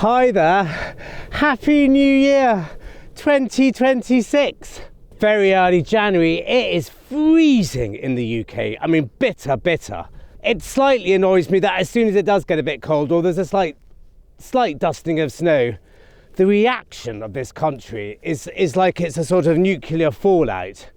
Hi there, Happy New Year 2026. Very early January, it is freezing in the UK. I mean, bitter. It slightly annoys me that as soon as it does get a bit cold, or there's a slight dusting of snow, the reaction of this country is like it's a sort of nuclear fallout.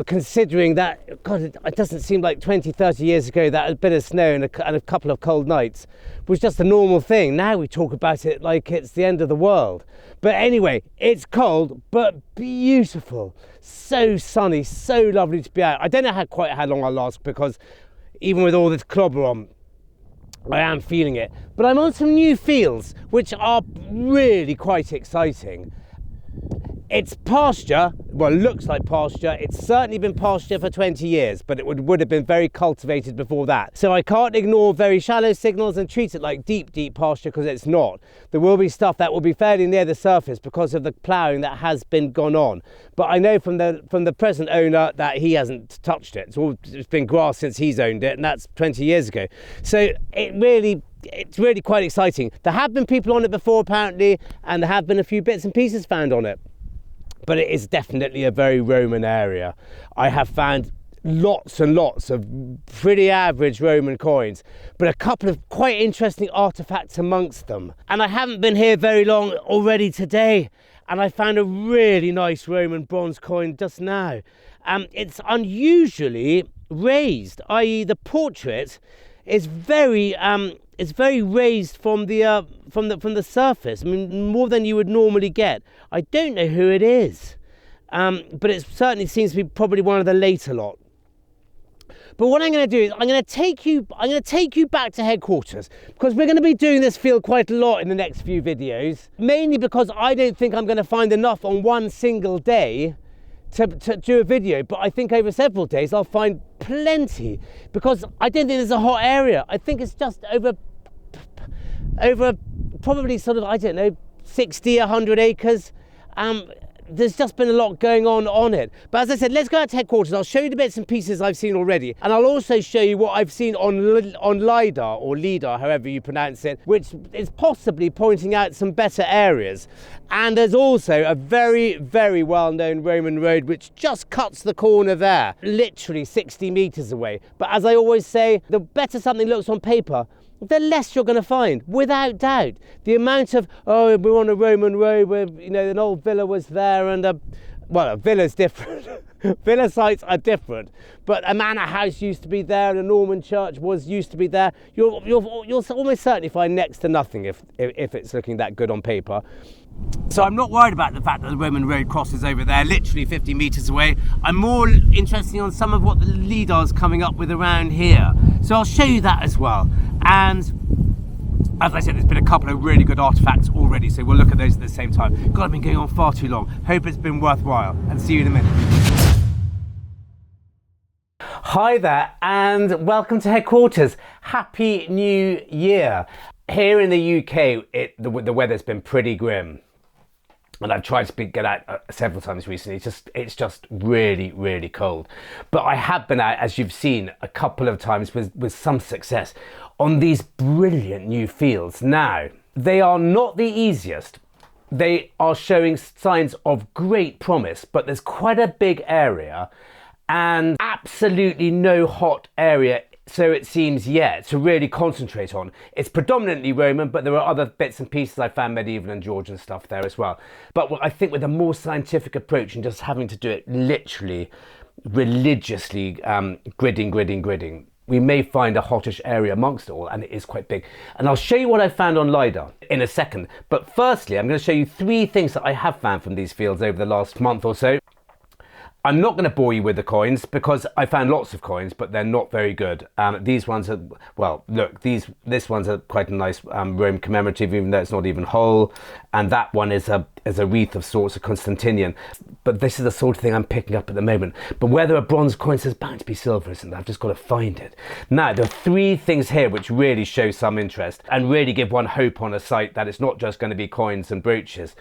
Considering that, God, it doesn't seem like 20, 30 years ago that a bit of snow and a couple of cold nights was just a normal thing. Now we talk about it like it's the end of the world. But anyway, it's cold, but beautiful. So sunny, so lovely to be out. I don't know quite how long I'll last, because even with all this clobber on, I am feeling it. But I'm on some new fields, which are really quite exciting. It's pasture, well, it looks like pasture. It's certainly been pasture for 20 years, but it would have been very cultivated before that. So I can't ignore very shallow signals and treat it like deep pasture, because it's not. There will be stuff that will be fairly near the surface because of the ploughing that has been gone on. But I know from the present owner that he hasn't touched it. It's been grass since he's owned it, and that's 20 years ago. So it's really quite exciting. There have been people on it before, apparently, and there have been a few bits and pieces found on it. But it is definitely a very Roman area. I have found lots and lots of pretty average Roman coins, but a couple of quite interesting artifacts amongst them. And I haven't been here very long already today, and I found a really nice Roman bronze coin just now. It's unusually raised, i.e. the portrait is very raised from the surface. I mean, more than you would normally get. I don't know who it is, but it certainly seems to be probably one of the later lot. But what I'm going to do is I'm going to take you back to headquarters, because we're going to be doing this field quite a lot in the next few videos, mainly because I don't think I'm going to find enough on one single day to do a video, but I think over several days I'll find plenty, because I don't think there's a hot area. I think it's just over probably sort of, I don't know, 60, 100 acres. There's just been a lot going on it. But as I said, let's go out to headquarters. I'll show you the bits and pieces I've seen already, and I'll also show you what I've seen on LIDAR, or LIDAR, however you pronounce it, which is possibly pointing out some better areas. And there's also a very, very well-known Roman road which just cuts the corner there, literally 60 meters away. But as I always say, the better something looks on paper, the less you're going to find, without doubt. The amount of, oh, we're on a Roman road where, you know, an old villa was there, and well, a villa's different. Villa sites are different, but a manor house used to be there, and a Norman church used to be there. You'll almost certainly find next to nothing if it's looking that good on paper. So I'm not worried about the fact that the Roman road crosses over there, literally 50 meters away. I'm more interested on some of what the LIDAR's coming up with around here. So I'll show you that as well. And as I said, there's been a couple of really good artifacts already, so we'll look at those at the same time. God, I've been going on far too long. Hope it's been worthwhile, and see you in a minute. Hi there, and welcome to headquarters. Happy New Year. Here in the UK, the weather's been pretty grim, and I've tried to get out several times recently. It's just really cold. But I have been out, as you've seen, a couple of times with some success on these brilliant new fields. Now, they are not the easiest. They are showing signs of great promise, but there's quite a big area and absolutely no hot area, so it seems, yet to really concentrate on. It's predominantly Roman, but there are other bits and pieces. I found medieval and Georgian stuff there as well. But I think with a more scientific approach and just having to do it literally, religiously, gridding, we may find a hottish area amongst it all, and it is quite big. And I'll show you what I found on LIDAR in a second. But firstly, I'm going to show you 3 things that I have found from these fields over the last month or so. I'm not going to bore you with the coins, because I found lots of coins, but they're not very good. These ones are, well, look, this one's a quite a nice Rome commemorative, even though it's not even whole, and that one is a wreath of sorts, a Constantinian. But this is the sort of thing I'm picking up at the moment. But where there are bronze coins, there's bound to be silver, isn't there? I've just got to find it. Now, there are 3 things here which really show some interest and really give one hope on a site that it's not just going to be coins and brooches.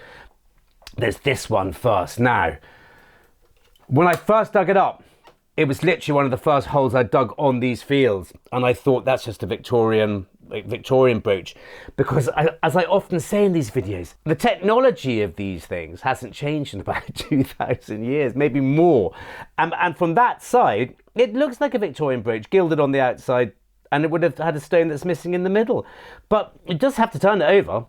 There's this one first. Now, when I first dug it up, it was literally one of the first holes I dug on these fields, and I thought that's just a Victorian Victorian brooch, because as I often say in these videos, the technology of these things hasn't changed in about 2,000 years, maybe more. And from that side, it looks like a Victorian brooch, gilded on the outside, and it would have had a stone that's missing in the middle. But you just have to turn it over.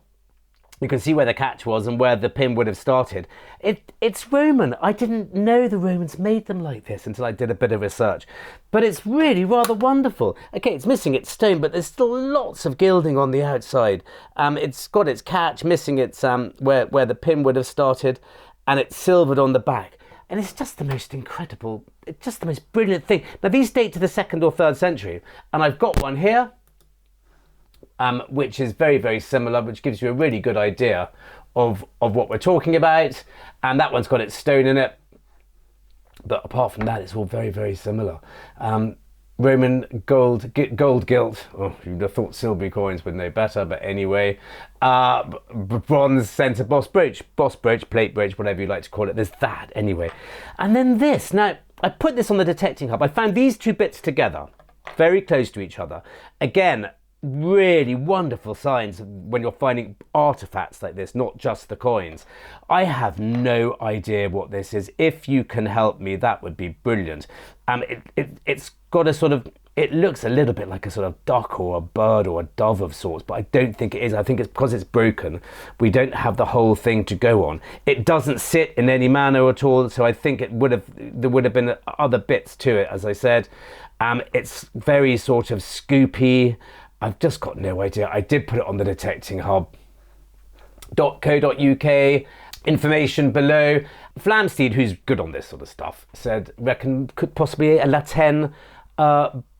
You can see where the catch was and where the pin would have started. It's Roman. I didn't know the Romans made them like this until I did a bit of research. But it's really rather wonderful. Okay, it's missing its stone, but there's still lots of gilding on the outside. It's got its catch, missing its where the pin would have started, and it's silvered on the back. And it's just the most incredible, it's just the most brilliant thing. Now, these date to the 2nd or 3rd century, and I've got one here, which is very, very similar, which gives you a really good idea of what we're talking about. And that one's got its stone in it. But apart from that, it's all very, very similar. Roman gold gilt. Oh, you'd have thought Silbury coins would know better, but anyway. Bronze centre boss brooch, plate brooch, whatever you like to call it. There's that anyway. And then this. Now, I put this on the detecting hub. I found these two bits together, very close to each other. Again, really wonderful signs when you're finding artifacts like this, not just the coins. I have no idea what this is. If you can help me, that would be brilliant. It's got a sort of, it looks a little bit like a sort of duck or a bird or a dove of sorts, but I don't think it is. I think it's because it's broken. We don't have the whole thing to go on. It doesn't sit in any manner at all, so I think there would have been other bits to it, as I said. It's very sort of scoopy. I've just got no idea. I did put it on the detecting hub.co.uk. Information below. Flamsteed, who's good on this sort of stuff, said, could possibly a Latin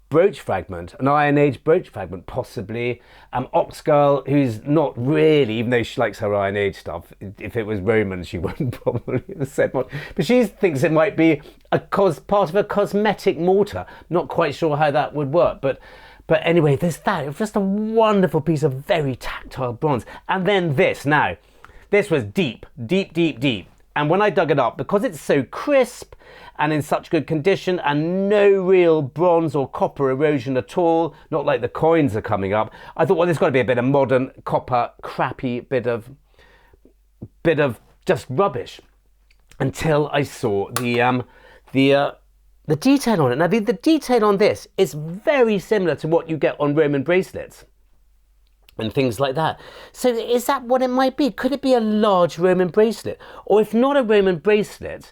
brooch fragment, an Iron Age brooch fragment, possibly. Oxgirl, who's not really, even though she likes her Iron Age stuff, if it was Roman, she wouldn't probably have said much. But she thinks it might be part of a cosmetic mortar. Not quite sure how that would work, but anyway, there's that. It was just a wonderful piece of very tactile bronze. And then this. Now, this was deep. And when I dug it up, because it's so crisp and in such good condition and no real bronze or copper erosion at all, not like the coins are coming up, I thought, well, there's got to be a bit of modern copper, crappy bit of just rubbish. Until I saw the detail on it. Now, the detail on this is very similar to what you get on Roman bracelets and things like that. So is that what it might be? Could it be a large Roman bracelet? Or if not a Roman bracelet,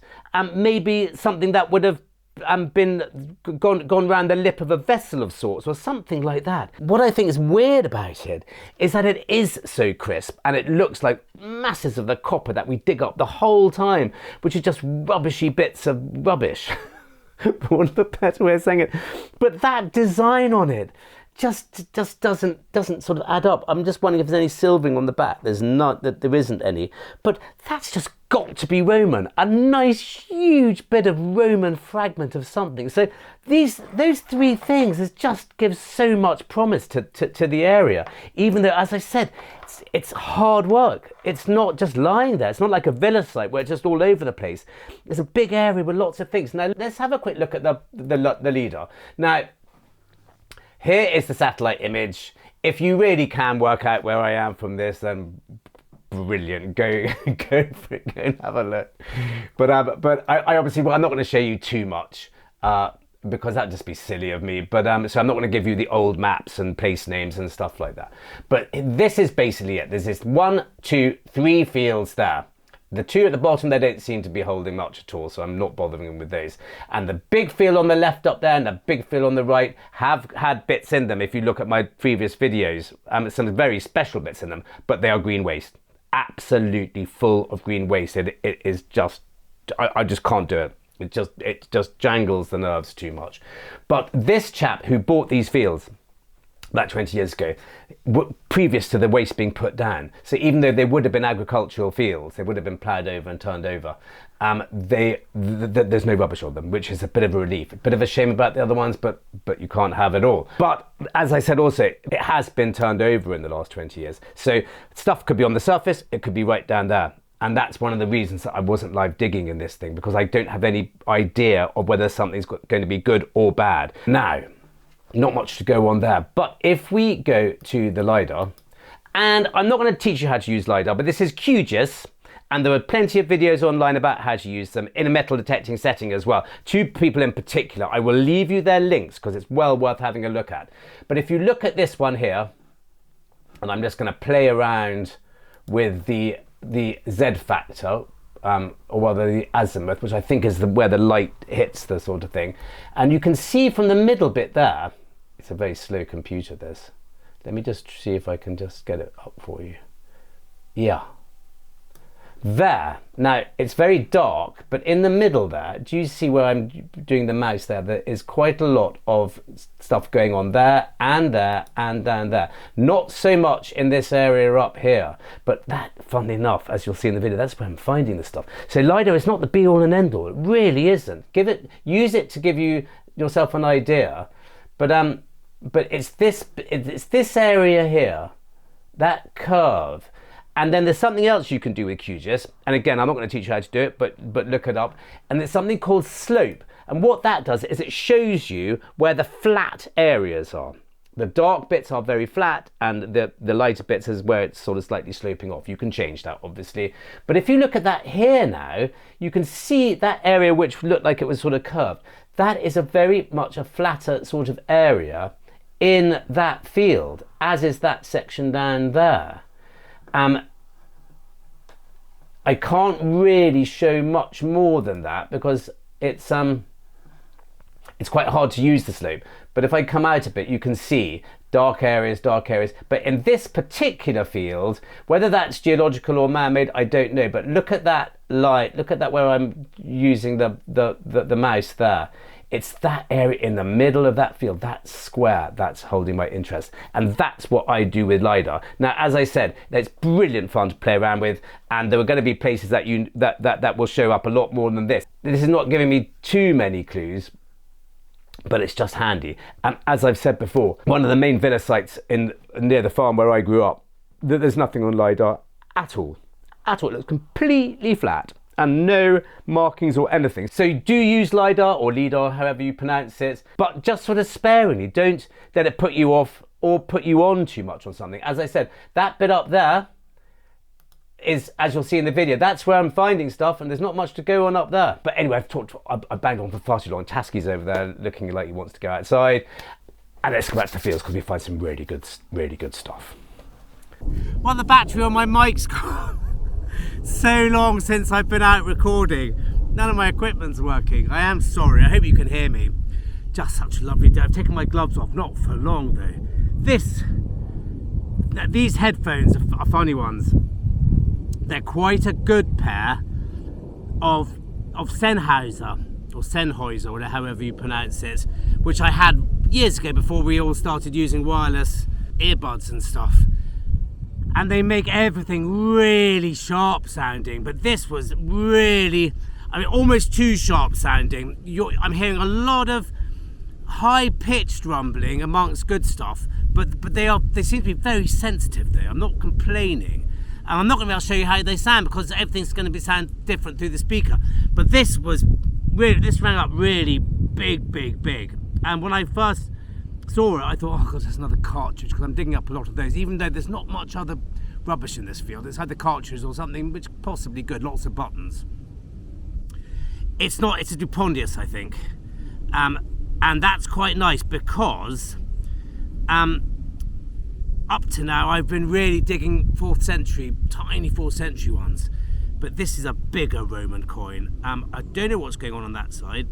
maybe something that would have gone around the lip of a vessel of sorts or something like that. What I think is weird about it is that it is so crisp and it looks like masses of the copper that we dig up the whole time, which is just rubbishy bits of rubbish. For want of a better way of saying it. But that design on it just doesn't sort of add up. I'm just wondering if there's any silvering on the back. There isn't any. But that's just got to be Roman. A nice huge bit of Roman fragment of something. So those three things just gives so much promise to the area. Even though, as I said, it's hard work. It's not just lying there. It's not like a villa site where it's just all over the place. It's a big area with lots of things. Now let's have a quick look at the LIDAR. Now, here is the satellite image. If you really can work out where I am from this, then brilliant. Go for it. Go and have a look. But I obviously, well, I'm not going to show you too much because that'd just be silly of me. But so I'm not going to give you the old maps and place names and stuff like that. But this is basically it. There's this 1, 2, 3 fields there. The two at the bottom, they don't seem to be holding much at all, so I'm not bothering with those. And the big field on the left up there and the big field on the right have had bits in them. If you look at my previous videos, some very special bits in them, but they are green waste. Absolutely full of green waste. It is just, I just can't do it. It just jangles the nerves too much. But this chap who bought these fields about 20 years ago, previous to the waste being put down. So even though they would have been agricultural fields, they would have been ploughed over and turned over, there's no rubbish on them, which is a bit of a relief. A bit of a shame about the other ones, but you can't have it all. But as I said also, it has been turned over in the last 20 years. So stuff could be on the surface, it could be right down there. And that's one of the reasons that I wasn't live digging in this thing, because I don't have any idea of whether something's going to be good or bad. Now, not much to go on there. But if we go to the LIDAR, and I'm not going to teach you how to use LIDAR, but this is QGIS, and there are plenty of videos online about how to use them in a metal detecting setting as well. 2 people in particular, I will leave you their links because it's well worth having a look at. But if you look at this one here, and I'm just going to play around with the Z factor, or rather the azimuth, which I think is where the light hits the sort of thing. And you can see from the middle bit there, it's a very slow computer, this. Let me just see if I can just get it up for you. Yeah. There. Now, it's very dark, but in the middle there, do you see where I'm doing the mouse there? There is quite a lot of stuff going on there and there and down there. Not so much in this area up here, but that, funnily enough, as you'll see in the video, that's where I'm finding the stuff. So LIDAR is not the be all and end all. It really isn't. Use it to give yourself an idea, but it's this area here, that curve. And then there's something else you can do with QGIS. And again, I'm not going to teach you how to do it, but look it up. And there's something called slope. And what that does is it shows you where the flat areas are. The dark bits are very flat, and the lighter bits is where it's sort of slightly sloping off. You can change that, obviously. But if you look at that here now, you can see that area which looked like it was sort of curved. That is a very much a flatter sort of area in that field, as is that section down there. I can't really show much more than that because it's quite hard to use the slope. But if I come out a bit, you can see dark areas. But in this particular field, whether that's geological or man-made, I don't know. But look at that light. Look at that where I'm using the mouse there. It's that area in the middle of that field, that square, that's holding my interest. And that's what I do with LIDAR. Now, as I said, it's brilliant fun to play around with, and there are going to be places that will show up a lot more than this. This is not giving me too many clues, but it's just handy. And as I've said before, one of the main villa sites near the farm where I grew up, there's nothing on LIDAR at all. It looks completely flat. And no markings or anything. So do use LIDAR or LIDAR, however you pronounce it, but just sort of sparingly. Don't let it put you off or put you on too much on something. As I said, that bit up there is, as you'll see in the video, that's where I'm finding stuff, and there's not much to go on up there. But anyway, I've banged on for far too long. Tasky's over there looking like he wants to go outside. And let's go back to the fields because we find some really good stuff. Well, the battery on my mic's gone. So long since I've been out recording. None of my equipment's working. I am sorry. I hope you can hear me. Just such a lovely day. I've taken my gloves off. Not for long though. These headphones are funny ones. They're quite a good pair of Sennheiser or Sennheiser, or however you pronounce it, which I had years ago before we all started using wireless earbuds and stuff. And they make everything really sharp sounding, but this was really, almost too sharp sounding. I'm hearing a lot of high-pitched rumbling amongst good stuff, but they seem to be very sensitive though. I'm not complaining. And I'm not going to be able to show you how they sound because everything's going to sound different through the speaker. But this rang up really big. And when I first saw it, I thought, oh god, there's another cartridge, because I'm digging up a lot of those, even though there's not much other rubbish in this field. It's either cartridges or something which possibly good, lots of buttons. It's not, it's a Dupondius, I think. And that's quite nice because up to now I've been really digging 4th century, tiny 4th century ones, but this is a bigger Roman coin. I don't know what's going on that side.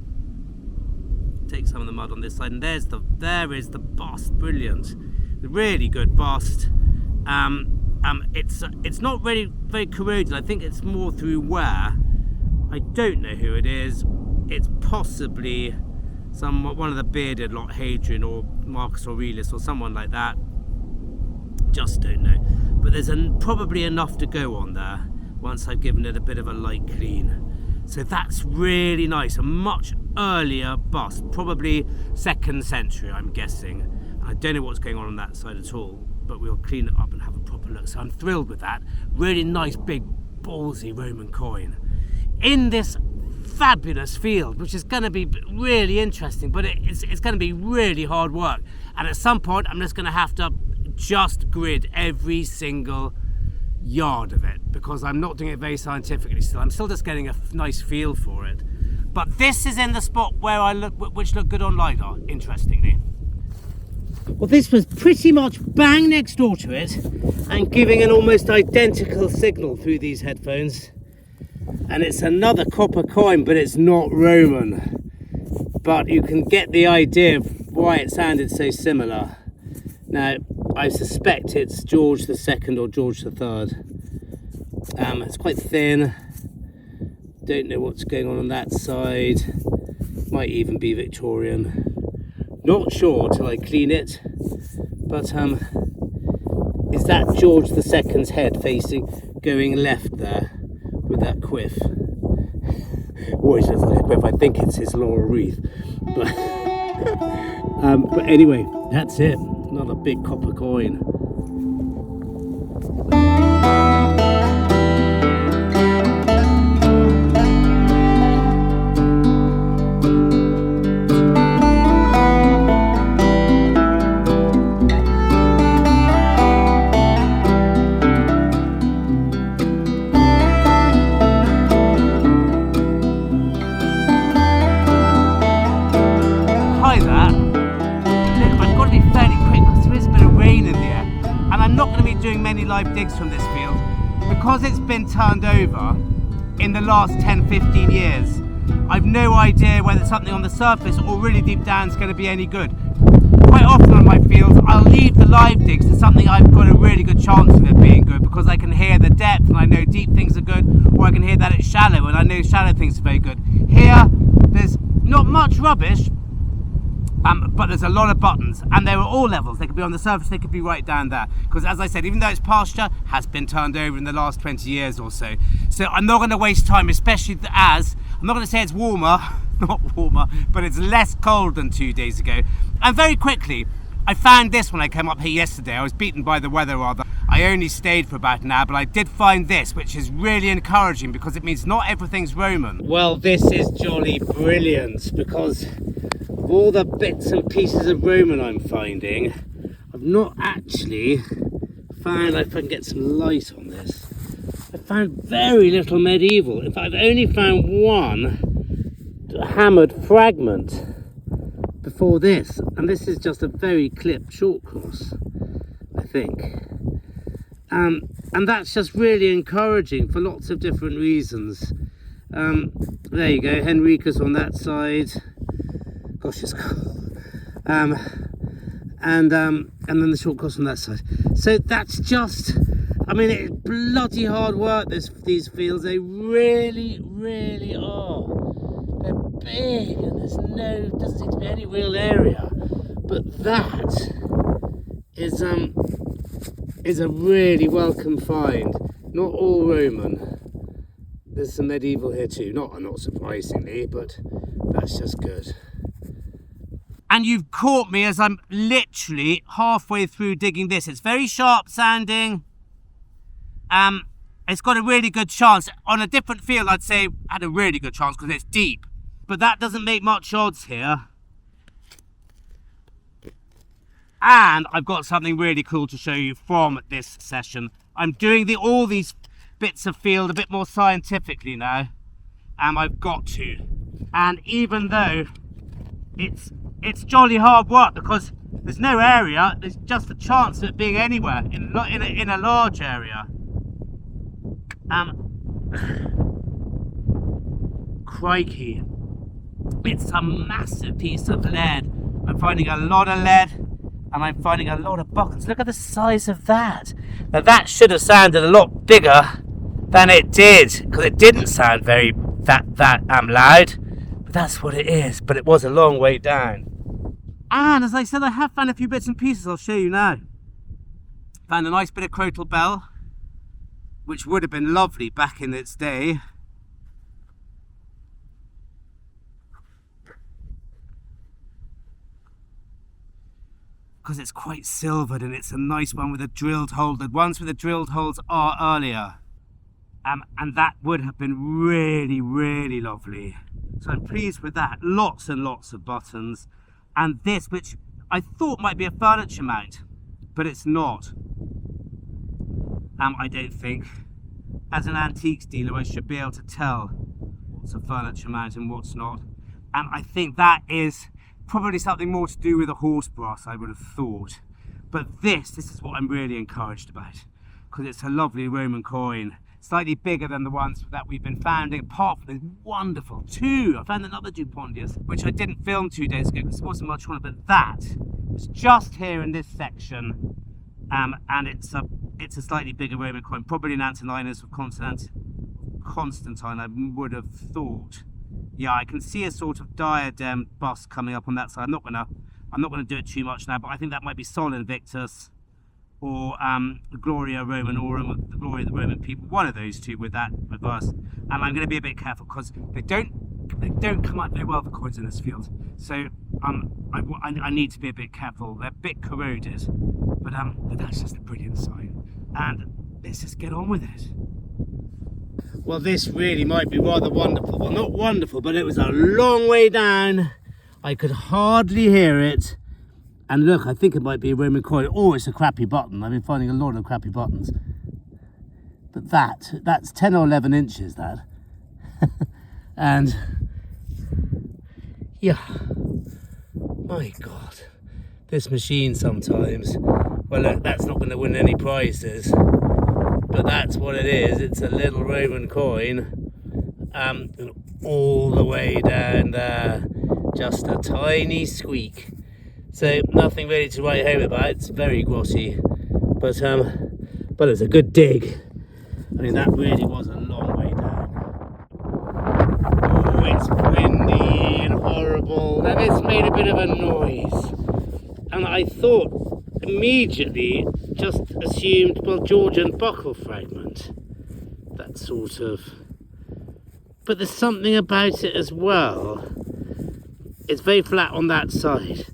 Take some of the mud on this side, and there is the bust. Brilliant, really good bust. It's not really very corroded. I think it's more through wear. I don't know who it is. It's possibly one of the bearded lot, Hadrian or Marcus Aurelius or someone like that. Just don't know. But there's probably enough to go on there once I've given it a bit of a light clean. So that's really nice. A much earlier bust, probably 2nd century, I'm guessing. I don't know what's going on that side at all, but we'll clean it up and have a proper look. So I'm thrilled with that. Really nice, big, ballsy Roman coin. In this fabulous field, which is going to be really interesting, but it's going to be really hard work. And at some point, I'm just going to have to just grid every single yard of it, because I'm not doing it very scientifically still. I'm still just getting a nice feel for it. But this is in the spot where which looked good on LIDAR, interestingly. Well, this was pretty much bang next door to it and giving an almost identical signal through these headphones. And it's another copper coin, but it's not Roman. But you can get the idea of why it sounded so similar. Now, I suspect it's George II or George III. It's quite thin. Don't know what's going on that side. Might even be Victorian. Not sure till I clean it. But is that George II's head facing, going left there with that quiff? Or is it like a quiff? I think it's his laurel wreath. But anyway, that's it. Another big copper coin. Live digs from this field because it's been turned over in the last 10-15 years. I've no idea whether something on the surface or really deep down is going to be any good. Quite often on my fields I'll leave the live digs to something I've got a really good chance of it being good, because I can hear the depth and I know deep things are good, or I can hear that it's shallow and I know shallow things are very good. Here there's not much rubbish, but there's a lot of buttons, and they're at all levels. They could be on the surface, they could be right down there, because as I said, even though it's pasture, has been turned over in the last 20 years or so. So I'm not going to waste time, especially as I'm not going to say it's warmer, not warmer, but it's less cold than 2 days ago. And very quickly, I found this when I came up here yesterday. I was beaten by the weather rather. I only stayed for about an hour, but I did find this, which is really encouraging because it means not everything's Roman. Well, this is jolly brilliant, because of all the bits and pieces of Roman I'm finding, I've not actually found, if I can get some light on this, I found very little medieval. In fact, I've only found one hammered fragment before this, and this is just a very clipped short course, I think. And that's just really encouraging for lots of different reasons. There you go, Henricus on that side. Gosh, it's cool. And then the short course on that side. So that's just, I mean, it's bloody hard work, these fields. They really, really are. They're big, and doesn't seem to be any real area. But that is a really welcome find. Not all Roman. There's some medieval here too. Not surprisingly, but that's just good. And you've caught me as I'm literally halfway through digging this. It's very sharp sounding. It's got a really good chance. On a different field, I'd say had a really good chance because it's deep. But that doesn't make much odds here. And I've got something really cool to show you from this session. I'm doing all these bits of field a bit more scientifically now. I've got to. And even though it's jolly hard work because there's no area, there's just a chance of it being anywhere in a large area. Crikey, it's a massive piece of lead. I'm finding a lot of lead, and I'm finding a lot of buckets. Look at the size of that. Now that should have sounded a lot bigger than it did, because it didn't sound very loud. But that's what it is. But it was a long way down. And as I said, I have found a few bits and pieces. I'll show you now. Found a nice bit of crotal bell, which would have been lovely back in its day. Because it's quite silvered, and it's a nice one with a drilled hole. The ones with the drilled holes are earlier. and that would have been really, really lovely. So I'm pleased with that. Lots and lots of buttons. And this, which I thought might be a furniture mount, but it's not. I don't think. As an antiques dealer, I should be able to tell what's a furniture mount and what's not. I think that is probably something more to do with a horse brass, I would have thought. But this is what I'm really encouraged about, because it's a lovely Roman coin, slightly bigger than the ones that we've been finding, apart from this wonderful I found another Dupondius, which I didn't film 2 days ago because it wasn't much fun, but that was just here in this section, and it's a slightly bigger Roman coin, probably an Antoninus of Constantine, I would have thought. Yeah, I can see a sort of diadem bust coming up on that side. I'm not gonna do it too much now, but I think that might be Sol Invictus or Gloria Romanorum, the glory of the Roman people. One of those two with that reverse. And I'm going to be a bit careful because they don't come out very well, the coins in this field. So I need to be a bit careful. They're a bit corroded, but that's just a brilliant sign. And let's just get on with it. Well, this really might be rather wonderful. Well, not wonderful, but it was a long way down. I could hardly hear it. And look, I think it might be a Roman coin. Oh, it's a crappy button. I've been finding a lot of crappy buttons. But that's 10 or 11 inches, that. And, yeah. My God. This machine sometimes. Well, look, that's not going to win any prizes. But that's what it is. It's a little Roman coin. And all the way down there. Just a tiny squeak. So nothing really to write home about. It's very glossy, but it's a good dig. I mean, that really was a long way down. Oh, it's windy and horrible. Now this made a bit of a noise, and I thought immediately, just assumed, well, Georgian buckle fragment. That sort of. But there's something about it as well. It's very flat on that side.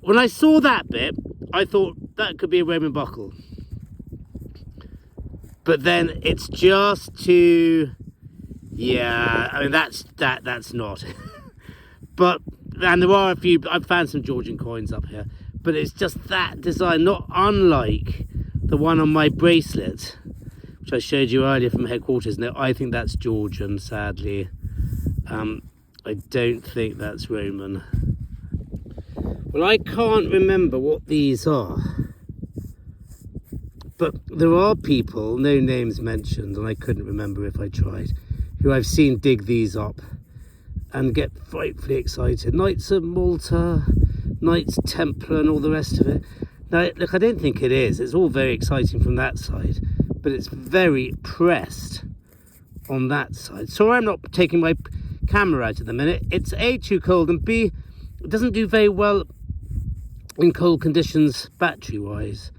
When I saw that bit, I thought that could be a Roman buckle. But then it's just too, yeah, I mean that's not. And there are a few, I've found some Georgian coins up here, but it's just that design, not unlike the one on my bracelet, which I showed you earlier from headquarters. Now I think that's Georgian, sadly. I don't think that's Roman. Well, I can't remember what these are, but there are people, no names mentioned, and I couldn't remember if I tried, who I've seen dig these up and get frightfully excited. Knights of Malta, Knights Templar and all the rest of it. Now, look, I don't think it is. It's all very exciting from that side, but it's very pressed on that side. So I'm not taking my camera out at the minute. It's A, too cold, and B, it doesn't do very well in cold conditions battery wise.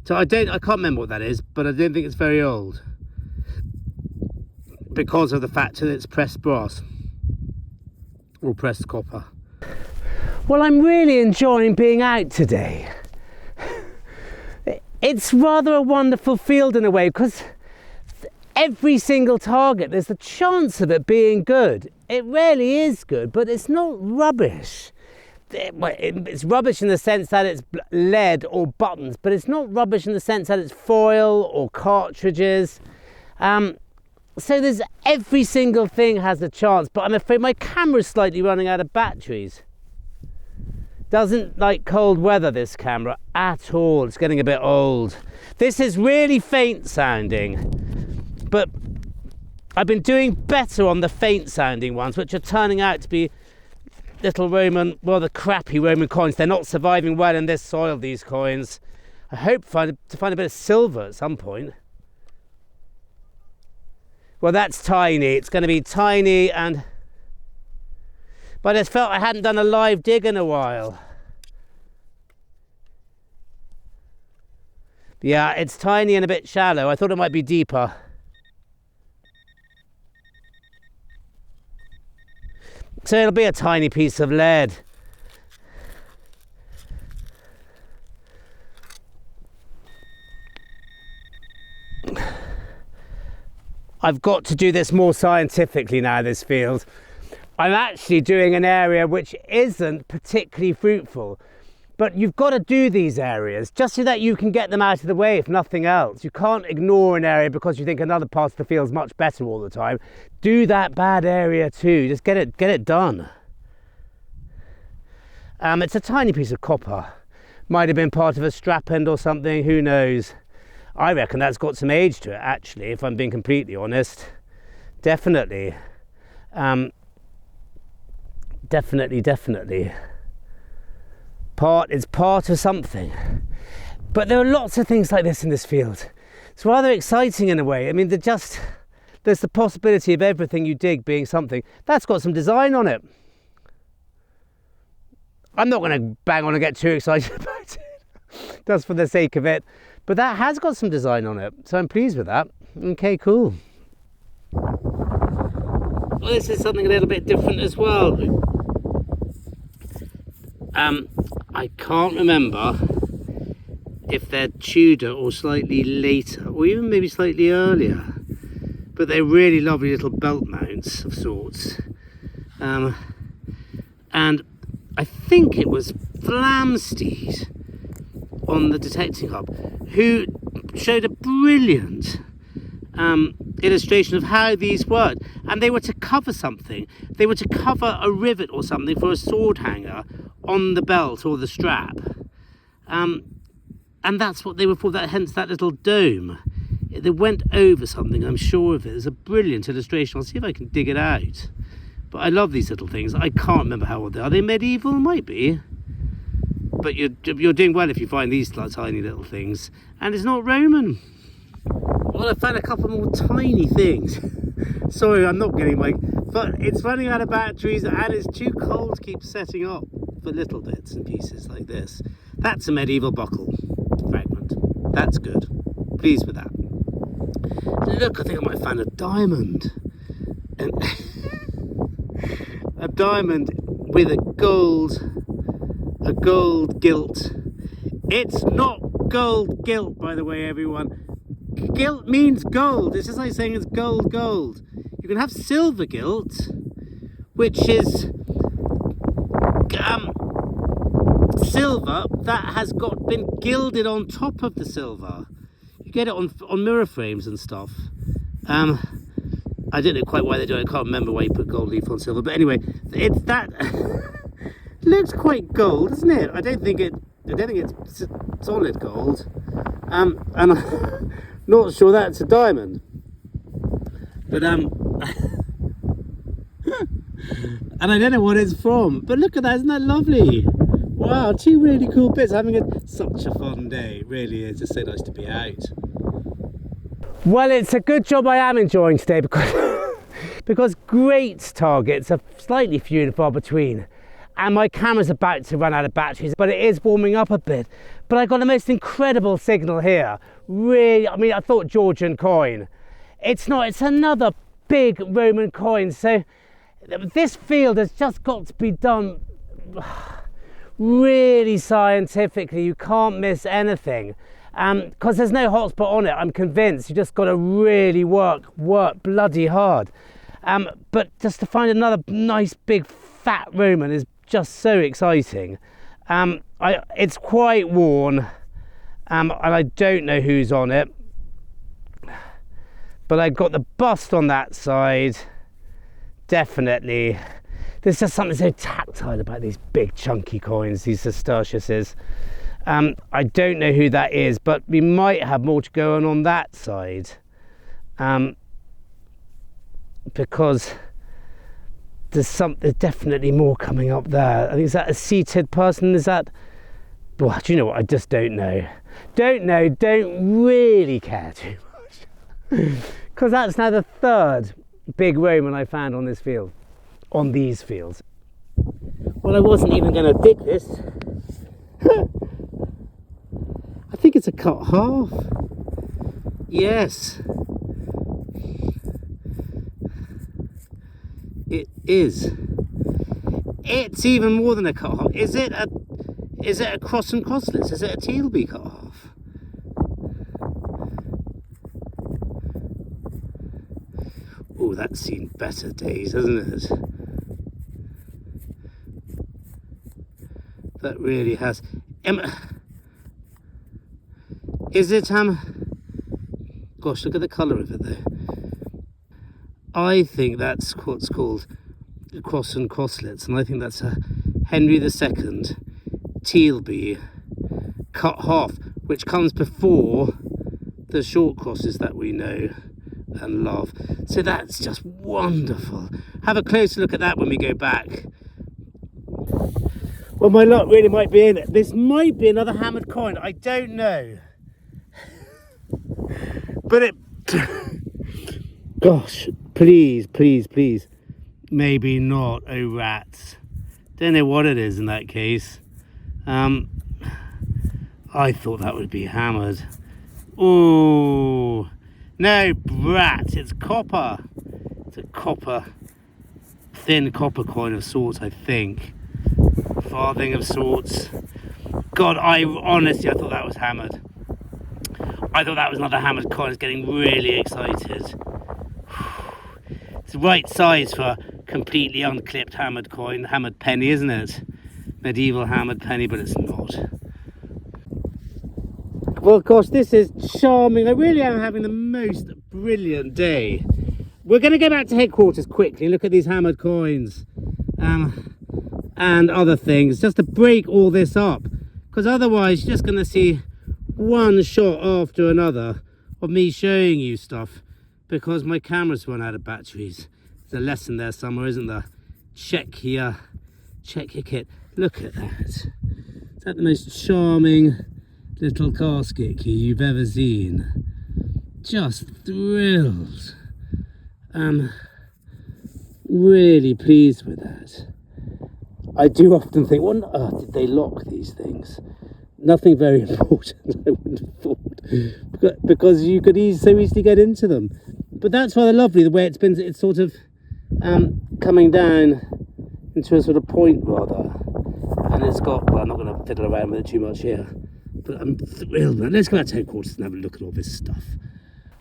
So I can't remember what that is, but I don't think it's very old because of the fact that it's pressed brass or pressed copper. Well, I'm really enjoying being out today. It's rather a wonderful field in a way, because every single target, there's a chance of it being good. It really is good, but it's not rubbish. It's rubbish in the sense that it's lead or buttons, but it's not rubbish in the sense that it's foil or cartridges. So there's every single thing has a chance, but I'm afraid my camera's slightly running out of batteries. Doesn't like cold weather, this camera, at all. It's getting a bit old. This is really faint sounding, but I've been doing better on the faint sounding ones, which are turning out to be little Roman, rather crappy Roman coins. They're not surviving well in this soil, these coins. I hope to find a bit of silver at some point. Well, that's tiny. It's going to be tiny, but I just felt I hadn't done a live dig in a while. Yeah, it's tiny and a bit shallow. I thought it might be deeper. So it'll be a tiny piece of lead. I've got to do this more scientifically now, this field. I'm actually doing an area which isn't particularly fruitful, but you've got to do these areas just so that you can get them out of the way, if nothing else. You can't ignore an area because you think another part of the field is much better all the time. Do that bad area too, just get it done. It's a tiny piece of copper. Might have been part of a strap end or something, who knows. I reckon that's got some age to it, actually, if I'm being completely honest. Definitely. Definitely. It's part of something. But there are lots of things like this in this field. It's rather exciting in a way. I mean, there's the possibility of everything you dig being something. That's got some design on it. I'm not going to bang on and get too excited about it, just for the sake of it. But that has got some design on it, so I'm pleased with that. Okay, cool. Well, this is something a little bit different as well. I can't remember if they're Tudor or slightly later, or even maybe slightly earlier. But they're really lovely little belt mounts of sorts. And I think it was Flamsteed on the Detecting Hub who showed a brilliant illustration of how these worked, and they were to cover something. They were to cover a rivet or something for a sword hanger on the belt or the strap, and that's what they were for. That hence that little dome. They went over something, I'm sure of it. There's a brilliant illustration. I'll see if I can dig it out. But I love these little things. I can't remember how old they are. Are they medieval? Might be. But you're doing well if you find these tiny little things. And it's not Roman. Well, I found a couple more tiny things. Sorry, I'm not getting but it's running out of batteries and it's too cold to keep setting up for little bits and pieces like this. That's a medieval buckle fragment. That's good. Pleased with that. Look, I think I might have found a diamond. And a diamond with a gold gilt. It's not gold gilt, by the way, everyone. Gilt means gold. It's just like saying it's gold. You can have silver gilt, which is silver that has been gilded on top of the silver. You get it on mirror frames and stuff. I don't know quite why they do it. I can't remember why you put gold leaf on silver. But anyway, it's that. Looks quite gold, doesn't it? I don't think it's solid gold. And I'm not sure that's a diamond. But and I don't know what it's from. But look at that, isn't that lovely? Wow, two really cool bits. Having such a fun day. It really is. It's so nice to be out. Well, it's a good job I am enjoying today because great targets are slightly few and far between. And my camera's about to run out of batteries, but it is warming up a bit. But I got the most incredible signal here. Really, I mean, I thought Georgian coin. It's not, it's another big Roman coin. So this field has just got to be done really scientifically. You can't miss anything. Because there's no hotspot on it, I'm convinced. You just got to really work bloody hard. But just to find another nice big fat Roman is just so exciting. It's quite worn, and I don't know who's on it. But I've got the bust on that side, definitely. There's just something so tactile about these big chunky coins, these sestertiuses. I don't know who that is, but we might have more to go on that side. Because there's definitely more coming up there. I think, is that a seated person? Is that, well, do you know what? I just don't know. Don't really care too much. Because that's now the third big Roman I found on this field, on these fields. Well, I wasn't even going to dig this. I think it's a cut half. Yes. It is. It's even more than a cut half. Is it a cross and crosslets? Is it a tealby cut half? Oh, that's seen better days, hasn't it? That really has. Is it, gosh, look at the colour of it though. I think that's what's called cross and crosslets, and I think that's a Henry II Tealby cut half, which comes before the short crosses that we know and love. So that's just wonderful. Have a closer look at that when we go back. Well, my luck really might be in it. This might be another hammered coin, I don't know. But it, gosh, please, please, please, maybe not, oh rats. Don't know what it is in that case. I thought that would be hammered. Oh, no, brat, it's copper. It's a copper, thin copper coin of sorts, I think. Farthing of sorts. God, honestly, I thought that was hammered. I thought that was another hammered coin. I was getting really excited. It's the right size for a completely unclipped hammered coin, hammered penny, isn't it? Medieval hammered penny, but it's not. Well, gosh, this is charming. I really am having the most brilliant day. We're going to go back to headquarters quickly and look at these hammered coins and other things, just to break all this up, because otherwise you're just going to see one shot after another of me showing you stuff because my camera's run out of batteries. There's a lesson there somewhere, isn't there? Check your kit. Look at that. Is that the most charming little casket key you've ever seen? Just thrilled. Really pleased with that. I do often think, what on earth did they lock these things? Nothing very important, I wouldn't have thought, because you could so easily get into them. But that's rather lovely, the way it's sort of coming down into a sort of point rather. And it's got, well, I'm not going to fiddle around with it too much here, but I'm thrilled, man. Let's go out to headquarters and have a look at all this stuff.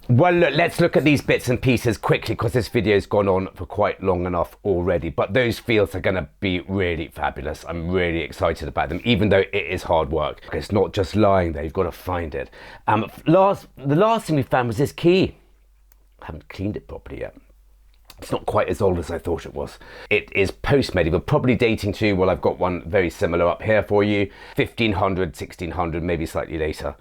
Well, look, let's look at these bits and pieces quickly because this video's gone on for quite long enough already. But those fields are going to be really fabulous. I'm really excited about them, even though it is hard work. It's not just lying there, you've got to find it. The last thing we found was this key. I haven't cleaned it properly yet. It's not quite as old as I thought it was. It is post-medieval, probably dating to, well, I've got one very similar up here for you, 1500, 1600, maybe slightly later.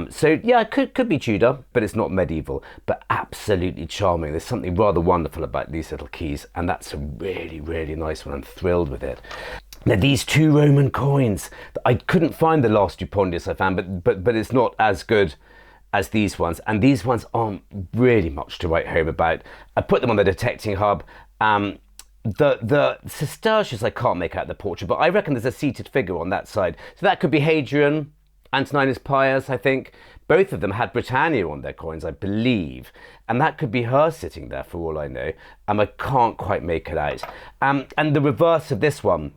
So yeah, it could be Tudor, but it's not medieval, but absolutely charming. There's something rather wonderful about these little keys, and that's a really, really nice one. I'm thrilled with it. Now, these two Roman coins, I couldn't find the last Dupondus I found, but it's not as good as these ones, and these ones aren't really much to write home about. I put them on the detecting hub. The sestertius I can't make out the portrait, but I reckon there's a seated figure on that side. So that could be Hadrian, Antoninus Pius, I think. Both of them had Britannia on their coins, I believe, and that could be her sitting there for all I know. I can't quite make it out. And the reverse of this one,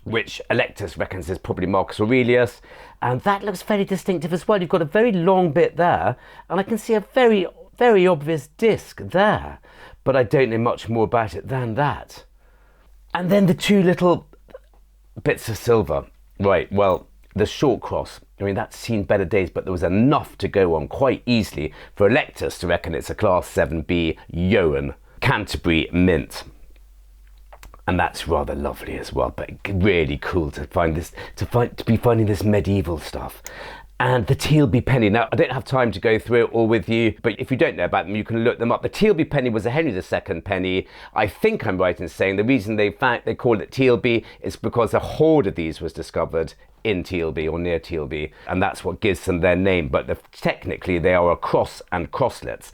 which Electus reckons is probably Marcus Aurelius, and that looks very distinctive as well. You've got a very long bit there, and I can see a very, very obvious disc there, but I don't know much more about it than that. And then the two little bits of silver. Right, well, the short cross, I mean, that's seen better days, but there was enough to go on quite easily for Electus to reckon it's a Class 7B Johan Canterbury Mint. And that's rather lovely as well, but really cool to find this, to be finding this medieval stuff. And the Tealby penny. Now, I don't have time to go through it all with you, but if you don't know about them, you can look them up. The Tealby penny was a Henry II penny. I think I'm right in saying the reason they call it Tealby is because a hoard of these was discovered in Tealby or near Tealby, and that's what gives them their name. But technically, they are a cross and crosslets.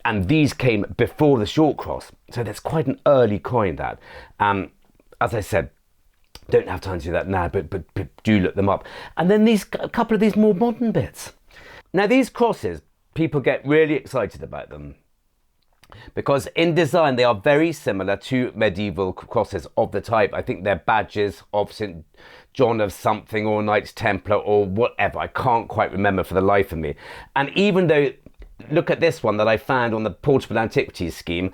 And these came before the short cross. So that's quite an early coin, that. As I said, don't have time to do that now, but do look them up. And then a couple of these more modern bits. Now, these crosses, people get really excited about them because in design, they are very similar to medieval crosses of the type. I think they're badges of St. John of something or Knights Templar or whatever. I can't quite remember for the life of me. And even though look at this one that I found on the Portable Antiquities scheme.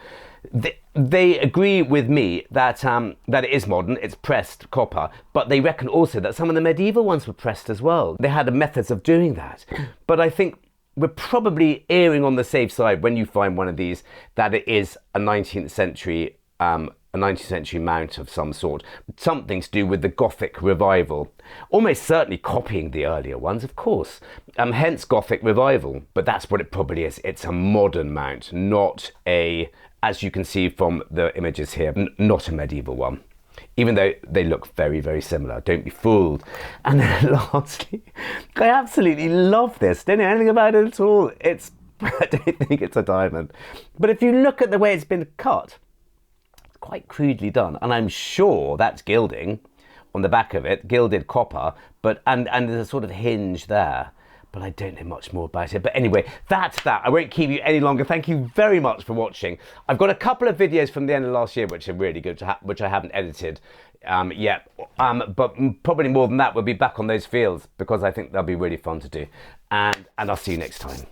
They agree with me that that it is modern, it's pressed copper, but they reckon also that some of the medieval ones were pressed as well. They had methods of doing that. But I think we're probably erring on the safe side when you find one of these that it is a 19th century mount of some sort. Something to do with the Gothic revival. Almost certainly copying the earlier ones, of course. Hence Gothic revival. But that's what it probably is. It's a modern mount, not a, as you can see from the images here, not a medieval one. Even though they look very, very similar. Don't be fooled. And then lastly, I absolutely love this. Don't know anything about it at all. I don't think it's a diamond. But if you look at the way it's been cut, it's quite crudely done. And I'm sure that's gilding on the back of it, gilded copper, and there's a sort of hinge there. But I don't know much more about it. But anyway, that's that. I won't keep you any longer. Thank you very much for watching. I've got a couple of videos from the end of last year which are really good, which I haven't edited yet. But probably more than that, we'll be back on those fields because I think they'll be really fun to do. And I'll see you next time.